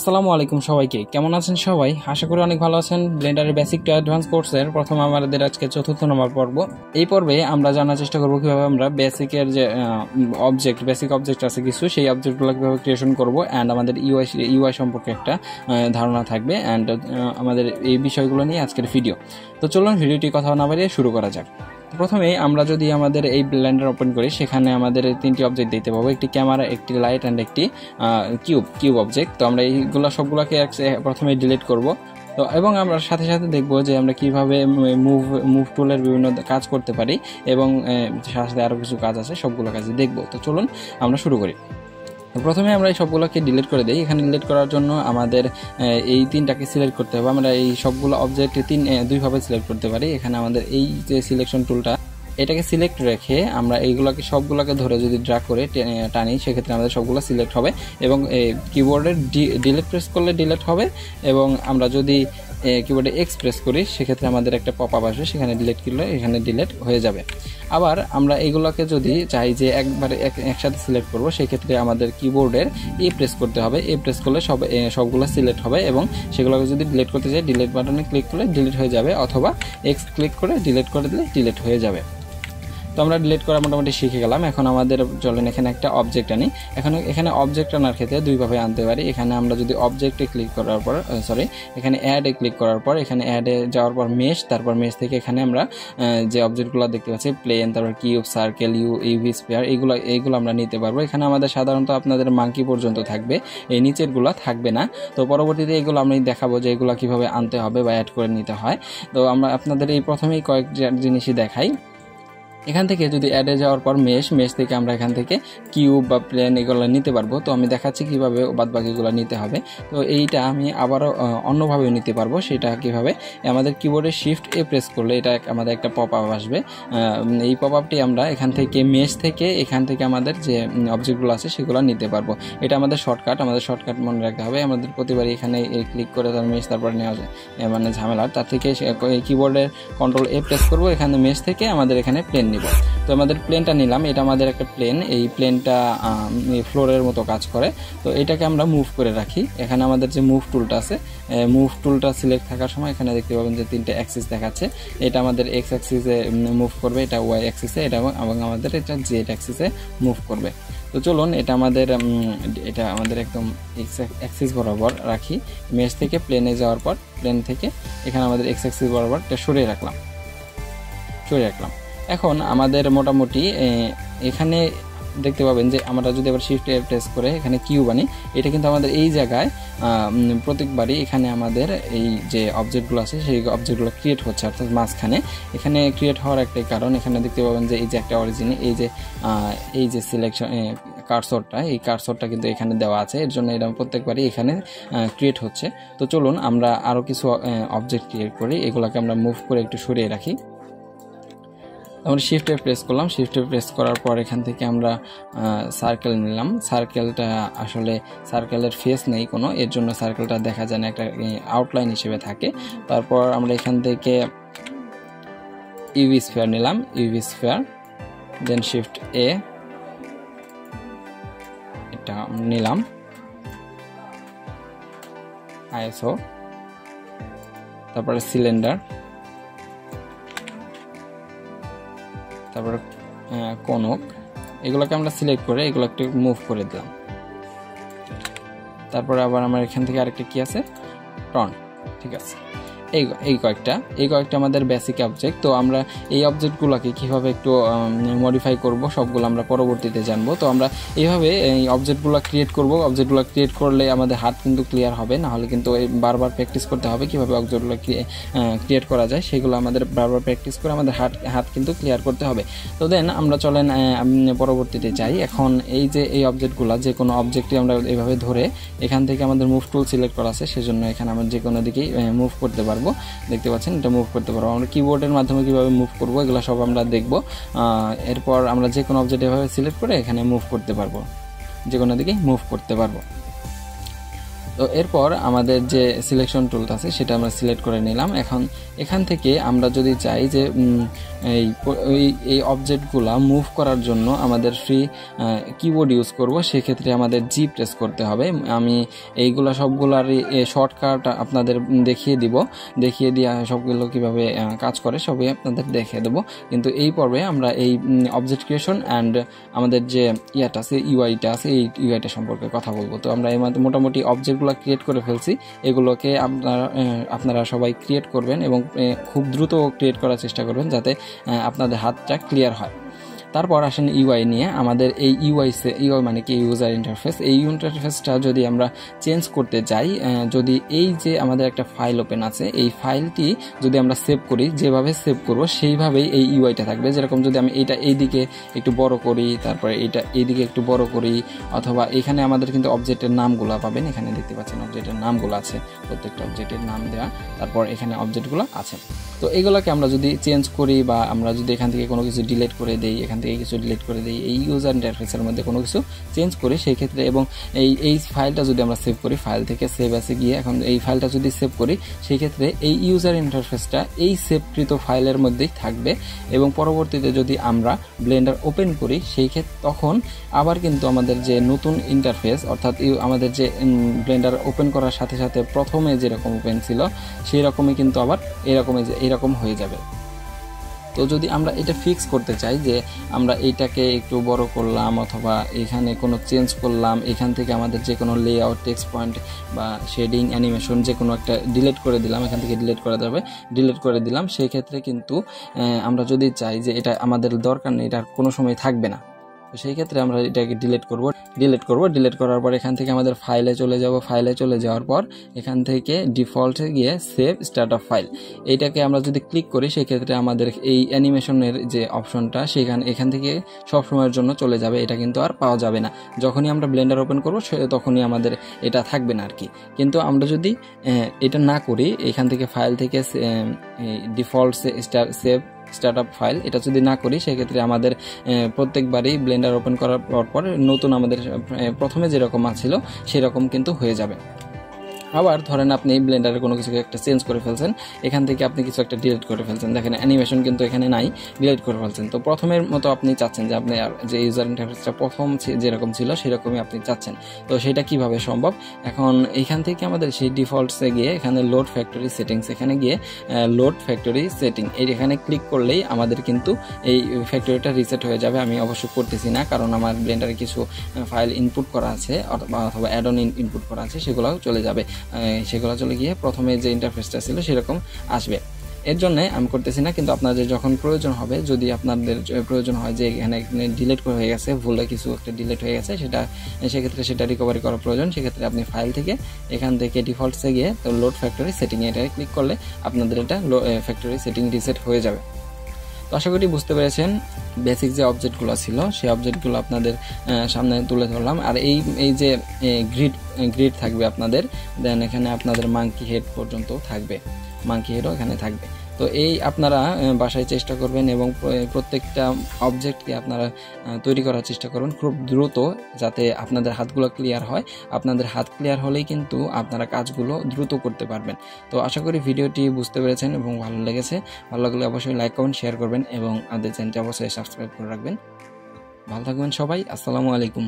আসসালামু আলাইকুম সবাইকে, কেমন আছেন সবাই? আশা করি অনেক ভালো আছেন। ব্লেন্ডারের বেসিক টু অ্যাডভান্স কোর্সের প্রথম আমাদের আজকে ৪র্থ নম্বর পর্ব। এই পর্বে আমরা জানার চেষ্টা করব কিভাবে আমরা বেসিকের যে বেসিক অবজেক্ট আছে কিছু, সেই অবজেক্টগুলো কিভাবে ক্রিয়েশন করব অ্যান্ড আমাদের ইউআই সম্পর্কে একটা ধারণা থাকবে অ্যান্ড আমাদের এই বিষয়গুলো নিয়ে আজকের ভিডিও। তো চলুন ভিডিওটি কথা না বাড়িয়ে শুরু করা যাক। প্রথমে আমরা যদি আমাদের এই ব্লেন্ডার ওপেন করি, সেখানে আমাদের 3টি অবজেক্ট দেখতে পাবো, একটি ক্যামেরা, একটি লাইট অ্যান্ড একটি কিউব অবজেক্ট। তো আমরা এইগুলো সবগুলোকে প্রথমে ডিলিট করব। তো এবং আমরা সাথে সাথে দেখব যে আমরা কিভাবে মুভ টুলের বিভিন্ন কাজ করতে পারি এবং সাথে সাথে আরও কিছু কাজ আছে, সবগুলো কাজে দেখব। তো চলুন আমরা শুরু করি। প্রথমে আমরা এই সবগুলোকে ডিলিট করে দিই। এখানে ডিলিট করার জন্য আমাদের এই 3টাকে সিলেক্ট করতে হবে। আমরা এই সবগুলো অবজেক্ট দুইভাবে সিলেক্ট করতে পারি। এখানে আমাদের এই যে সিলেকশন টুলটা, এটাকে সিলেক্ট রেখে আমরা এইগুলোকে সবগুলোকে ধরে যদি ড্র্যাগ করে টানি, সেক্ষেত্রে আমাদের সবগুলো সিলেক্ট হবে এবং কিবোর্ডের ডিলিট প্রেস করলে ডিলিট হবে এবং আমরা যদি কিবোর্ডে এক্স প্রেস করি, সেক্ষেত্রে আমাদের একটা পপ আপ আসবে, সেখানে ডিলিট করলে এখানে ডিলিট হয়ে যাবে। আবার আমরা এইগুলোকে যদি চাই যে একবারে একসাথে সিলেক্ট করব, সেক্ষেত্রে আমাদের কিবোর্ডের এ প্রেস করতে হবে। এ প্রেস করলে সবগুলো সিলেক্ট হবে এবং সেগুলোকে যদি ডিলিট করতে চাই, ডিলিট বাটনে ক্লিক করলে ডিলিট হয়ে যাবে, অথবা এক্স ক্লিক করে ডিলিট করে দিলে ডিলিট হয়ে যাবে। তো আমরা ডিলিট করা মোটামুটি শিখে গেলাম। এখন আমাদের চলেন এখানে একটা অবজেক্ট আনি। এখানে অবজেক্ট আনার ক্ষেত্রে দুইভাবে আনতে পারি। এখানে আমরা যদি অবজেক্টে ক্লিক করার পর এখানে অ্যাডে ক্লিক করার পর, এখানে অ্যাডে যাওয়ার পর মেশ, তারপর মেশ থেকে এখানে আমরা যে অবজেক্টগুলো দেখতে পাচ্ছি, প্লেন, তারপর কিউব, সার্কেল, ইউভি স্ফিয়ার, এইগুলো আমরা নিতে পারবো। এখানে আমাদের সাধারণত আপনাদের মাঙ্কি পর্যন্ত থাকবে, এই নিচেরগুলো থাকবে না। তো পরবর্তীতে এগুলো আমি দেখাবো যে এগুলো কিভাবে আনতে হবে বা অ্যাড করে নিতে হয়। তো আমরা আপনাদের এই প্রথমেই কয়েক জিনিসই দেখাই। এখান থেকে যদি অ্যাডে যাওয়ার পর মেশ থেকে আমরা এখান থেকে কিউব বা প্লেন এগুলো নিতে পারবো। তো আমি দেখাচ্ছি কীভাবে বাদবাকিগুলো নিতে হবে। তো এইটা আমি আবারও অন্যভাবেও নিতে পারবো। সেটা কীভাবে, আমাদের কিবোর্ডে শিফট এ প্রেস করলে এটা আমাদের একটা পপ আপ আসবে। এই পপ আপটি আমরা এখান থেকে মেশ থেকে এখান থেকে আমাদের যে অবজেক্টগুলো আছে সেগুলো নিতে পারবো। এটা আমাদের শর্টকাট মনে রাখতে হবে। আমাদের প্রতিবারই এখানে ক্লিক করে তার মেশ তারপর নেওয়া যায় মানে ঝামেলা, তার থেকে কিবোর্ডের কন্ট্রোল এ প্রেস করবো, এখানে মেশ থেকে আমাদের এখানে প্লেন নিব। তো আমাদের প্লেনটা নিলাম, এটা আমাদের একটা প্লেন। এই প্লেনটা ফ্লোরের মতো কাজ করে। তো এটাকে আমরা মুভ করে রাখি। এখানে আমাদের যে মুভ টুলটা আছে, মুভ টুলটা সিলেক্ট থাকার সময় এখানে দেখতে পাবেন যে 3টে অ্যাক্সিস দেখাচ্ছে। এটা আমাদের এক্স অ্যাক্সিসে মুভ করবে, এটা ওয়াই অ্যাক্সিসে, এটা এবং আমাদের এটা জেড অ্যাক্সিসে মুভ করবে। তো চলুন এটা আমাদের একদম এক্স অ্যাক্সিস বরাবর রাখি। মেশ থেকে প্লেনে যাওয়ার পর প্লেন থেকে এখানে আমাদের এক্স অ্যাক্সিস বরাবর এটা সরিয়ে রাখলাম। এখন আমাদের মোটামুটি এখানে দেখতে পাবেন যে আমরা যদি আবার শিফট এ প্রেস করে এখানে কিউব আনি, এটা কিন্তু আমাদের এই জায়গায় প্রত্যেকবারই এখানে আমাদের এই যে অবজেক্টগুলো আছে সেই অবজেক্টগুলো ক্রিয়েট হচ্ছে, অর্থাৎ মাঝখানে এখানে ক্রিয়েট হওয়ার একটাই কারণ, এখানে দেখতে পাবেন যে এই যে একটা অরিজিনে এই যে সিলেকশন এই কার্সরটা কিন্তু এখানে দেওয়া আছে, এর জন্য এটা প্রত্যেকবারই এখানে ক্রিয়েট হচ্ছে। তো চলুন আমরা আরও কিছু অবজেক্ট ক্রিয়েট করি, এগুলোকে আমরা মুভ করে একটু সরিয়ে রাখি। আমরা শিফটে প্রেস করলাম, শিফটে প্রেস করার পর এখান থেকে আমরা সার্কেল নিলাম। সার্কেলটা আসলে সার্কেলের ফেস নেই কোনো, এর জন্য সার্কেলটা দেখা যায় না, একটা আউটলাইন হিসেবে থাকে। তারপর আমরা এখান থেকে ইউভি স্ফিয়ার নিলাম, ইউভি স্ফিয়ার, দেন শিফট এ এটা নিলাম, আইএসও, তারপরে সিলিন্ডার, তারপরে কোনক, এগুলোকে আমরা সিলেক্ট করে এগুলো একটু মুভ করে দিলাম। তারপরে আবার আমার এখান থেকে আরেকটা কি আছে, টর্ন, ঠিক আছে। এই কয়েকটা আমাদের বেসিক অবজেক্ট। তো আমরা এই অবজেক্টগুলোকে কীভাবে একটু মডিফাই করব সবগুলো আমরা পরবর্তীতে জানবো। তো আমরা এইভাবে এই অবজেক্টগুলো ক্রিয়েট করব। অবজেক্টগুলো ক্রিয়েট করলে আমাদের হাত কিন্তু ক্লিয়ার হবে, না হলে কিন্তু বারবার প্র্যাকটিস করতে হবে কীভাবে অবজেক্টগুলো ক্রিয়েট করা যায়, সেগুলো আমাদের বারবার প্র্যাকটিস করে আমাদের হাত কিন্তু ক্লিয়ার করতে হবে। তো দেন আমরা চলেন পরবর্তীতে যাই। এখন এই যে এই অবজেক্টগুলো, যে কোনো অবজেক্টই আমরা এইভাবে ধরে এখান থেকে আমাদের মুভ টুল সিলেক্ট করা আছে, সেজন্য এখানে আমরা যে কোনো দিকেই মুভ করতে পারবো। দেখতে পাচ্ছেন এটা মুভ করতে পারবো। আমরা কিবোর্ডের মাধ্যমে কিভাবে মুভ করব এগুলো সব আমরা দেখব। এরপর আমরা যে কোনো অবজেক্ট এভাবে সিলেক্ট করে এখানে মুভ করতে পারবো, যে কোনো দিকে মুভ করতে পারবো। তো এরপর আমাদের যে সিলেকশন টুলটা আছে সেটা আমরা সিলেক্ট করে নিলাম। এখন এখান থেকে আমরা যদি চাই যে এই অবজেক্টগুলো মুভ করার জন্য আমাদের ফ্রি কিবোর্ড ইউজ করব, সেক্ষেত্রে আমাদের জি প্রেস করতে হবে। আমি এইগুলা সবগুলারই শর্টকাট আপনাদের দেখিয়ে দিয়ে সবগুলো কিভাবে কাজ করে সবই আপনাদের দেখিয়ে দেবো। কিন্তু এই পর্বে আমরা এই অবজেক্ট ক্রিয়েশন অ্যান্ড আমাদের যে ইয়াটা আছে ইউআইটা আছে এই ইউআইটা সম্পর্কে কথা বলবো। তো আমরা এই মোটামুটি অবজেক্টগুলো ক্রিয়েট করে ফেলছি, এগুলোকে আপনারা সবাই ক্রিয়েট করবেন এবং খুব দ্রুত ক্রিয়েট করার চেষ্টা করবেন যাতে আপনাদের হাতটা ক্লিয়ার হয়। তারপর আসেন ইউআই নিয়ে। আমাদের এই ইউআই মানে কি ইউজার ইন্টারফেস, এই ইন্টারফেসটা যদি আমরা চেঞ্জ করতে যাই, যদি এই যে আমাদের একটা ফাইল ওপেন আছে এই ফাইলটি যদি আমরা সেভ করি, যেভাবে সেভ করব সেইভাবেই এই ইউআইটা থাকবে। যেরকম যদি আমি এইটা এইদিকে একটু বড় করি, তারপরে এইটা এইদিকে একটু বড় করি, অথবা এখানে আমাদের কিন্তু অবজেক্টের নামগুলো পাবেন, এখানে দেখতে পাচ্ছেন অবজেক্টের নামগুলো আছে, প্রত্যেকটা অবজেক্টের নাম দেওয়া, তারপর এখানে অবজেক্টগুলো আছে। তো এগুলোকে আমরা যদি চেঞ্জ করি বা আমরা যদি এখান থেকে কোনো কিছু ডিলিট করে দেই, এখান থেকে কিছু ডিলিট করে দিই, এই ইউজার ইন্টারফেসের মধ্যে কোনো কিছু চেঞ্জ করি সেই ক্ষেত্রে, এবং এই ফাইলটা যদি আমরা সেভ করি, ফাইল থেকে সেভ আসে গিয়ে এখন এই ফাইলটা যদি সেভ করি সেই ক্ষেত্রে এই ইউজার ইন্টারফেসটা এই সেভকৃত ফাইলের মধ্যেই থাকবে। এবং পরবর্তীতে যদি আমরা ব্লেন্ডার ওপেন করি সেই ক্ষেত্রে তখন আবার কিন্তু আমাদের যে নতুন ইন্টারফেস, অর্থাৎ আমাদের যে ব্লেন্ডার ওপেন করার সাথে সাথে প্রথমে যেরকম ওপেন ছিল সেই রকমই কিন্তু আবার এরকম হয়ে যাবে। তো যদি আমরা এটা ফিক্স করতে চাই যে আমরা এইটাকে একটু বড় করলাম অথবা এখানে কোনো চেঞ্জ করলাম, এখান থেকে আমাদের যে কোনো লেআউট, টেক্সট পয়েন্ট বা শেডিং, অ্যানিমেশন যে কোনো একটা ডিলিট করে দিলাম, এখান থেকে ডিলিট করে দিলাম, সেই ক্ষেত্রে কিন্তু আমরা যদি চাই যে এটা আমাদের দরকার নেই, এটা কোনো সময় থাকবে না, তো সেই ক্ষেত্রে আমরা এটাকে ডিলিট করার পর এখান থেকে আমাদের ফাইলে চলে যাব। ফাইলে চলে যাওয়ার পর এখান থেকে ডিফল্টে গিয়ে সেভ স্টার্ট অফ ফাইল, এইটাকে আমরা যদি ক্লিক করি সেক্ষেত্রে আমাদের এই অ্যানিমেশনের যে অপশনটা এখান থেকে সব সময়ের জন্য চলে যাবে, এটা কিন্তু আর পাওয়া যাবে না। যখনই আমরা ব্লেন্ডার ওপেন করব তখনই আমাদের এটা থাকবে না আর কি। কিন্তু আমরা যদি এটা না করি, এখান থেকে ফাইল থেকে ডিফল্ট সেভ স্টার্টআপ ফাইল এটা যদি না করি সেক্ষেত্রে আমাদের প্রত্যেকবারই ব্লেন্ডার ওপেন করার পর নতুন আমাদের প্রথমে যেরকম ছিল সেরকম কিন্তু হয়ে যাবে। আবার ধরেন আপনি ব্লেন্ডারে কোনো কিছু একটা চেঞ্জ করে ফেলছেন, এখান থেকে আপনি কিছু একটা ডিলিট করে ফেলছেন, দেখেন অ্যানিমেশন কিন্তু এখানে নাই, ডিলিট করে ফেলছেন। তো প্রথমের মতো আপনি চাচ্ছেন যে আপনি যে ইউজার ইন্টারফেসটা প্রথম যেরকম ছিল সেরকমই আপনি চাচ্ছেন, তো সেটা কিভাবে সম্ভব? এখন এখান থেকে আমাদের সেই ডিফল্টসে গিয়ে এখানে লোড ফ্যাক্টরি সেটিংস, এখানে গিয়ে লোড ফ্যাক্টরি সেটিং এখানে ক্লিক করলেই আমাদের কিন্তু এই ফ্যাক্টরিটা রিসেট হয়ে যাবে। আমি অবশ্য করতেছি না, কারণ আমার ব্লেন্ডারে কিছু ফাইল ইনপুট করা আছে অথবা অ্যাড অন ইনপুট করা আছে, সেগুলোও চলে যাবে, সেগুলো চলে গিয়ে প্রথমে যে ইন্টারফেসটা ছিল সেরকম আসবে। এর জন্য আমি করতেছি না, কিন্তু আপনাদের যখন প্রয়োজন হবে, যদি আপনাদের প্রয়োজন হয় যে এখানে ডিলিট হয়ে গেছে, ভুলে কিছু একটা ডিলিট হয়ে গেছে, সেক্ষেত্রে সেটা রিকভারি করা প্রয়োজন, সেক্ষেত্রে আপনি ফাইল থেকে এখান থেকে ডিফল্টসে গিয়ে তো লোড ফ্যাক্টরি সেটিং এটা ক্লিক করলে আপনাদের এটা ফ্যাক্টরি সেটিং রিসেট হয়ে যাবে। তো আশা করি বুঝতে পেরেছেন বেসিক যে অবজেক্টগুলো ছিল সেই অবজেক্টগুলো আপনাদের সামনে তুলে ধরলাম। আর এই যে গ্রিড থাকবে আপনাদের, দেন এখানে আপনাদের মাঙ্কি হেড পর্যন্ত থাকবে, মাঙ্কি হেডও এখানে থাকবে। তো এই আপনারা বাসায় চেষ্টা করবেন এবং প্রত্যেকটা অবজেক্টকে আপনারা তৈরি করার চেষ্টা করবেন খুব দ্রুত, যাতে আপনাদের হাতগুলো ক্লিয়ার হয়। আপনাদের হাত ক্লিয়ার হলেই কিন্তু আপনারা কাজগুলো দ্রুত করতে পারবেন। তো আশা করি ভিডিওটি বুঝতে পেরেছেন এবং ভালো লেগেছে। ভালো লাগলে অবশ্যই লাইক কমেন্ট শেয়ার করবেন এবং আমাদের চ্যানেলটি অবশ্যই সাবস্ক্রাইব করে রাখবেন। ভালো থাকবেন সবাই, আসসালামু আলাইকুম।